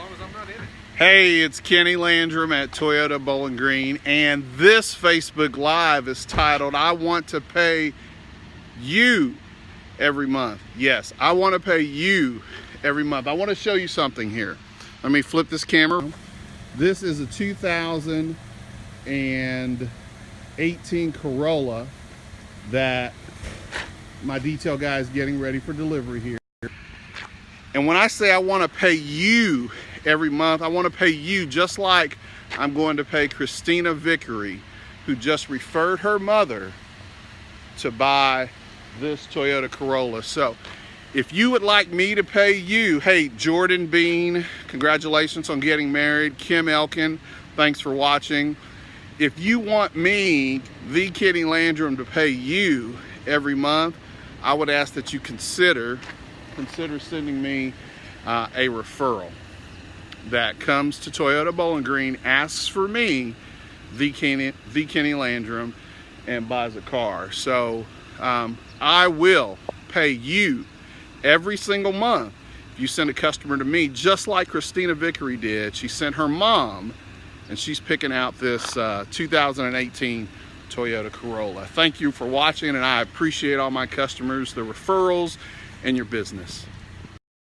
long as I'm not in it. Hey, it's Kinny Landrum at Toyota Bowling Green, and this Facebook Live is titled, I Want to Pay You Every Month. Yes, I want to pay you every month. I want to show you something here. Let me flip this camera. This is a 2018 Corolla that my detail guy is getting ready for delivery here. And when I say I want to pay you every month, I want to pay you just like I'm going to pay Christina Vickery, who just referred her mother to buy this Toyota Corolla. So if you would like me to pay you, hey, Jordan Bean, congratulations on getting married. Kim Elkin, thanks for watching. If you want me, the Kinny Landrum, to pay you every month, I would ask that you consider sending me a referral that comes to Toyota Bowling Green, asks for me, the Kinny Landrum, and buys a car. So I will pay you every single month if you send a customer to me, just like Christina Vickery did. She sent her mom, and she's picking out this 2018 Toyota Corolla. Thank you for watching, and I appreciate all my customers, the referrals, and your business.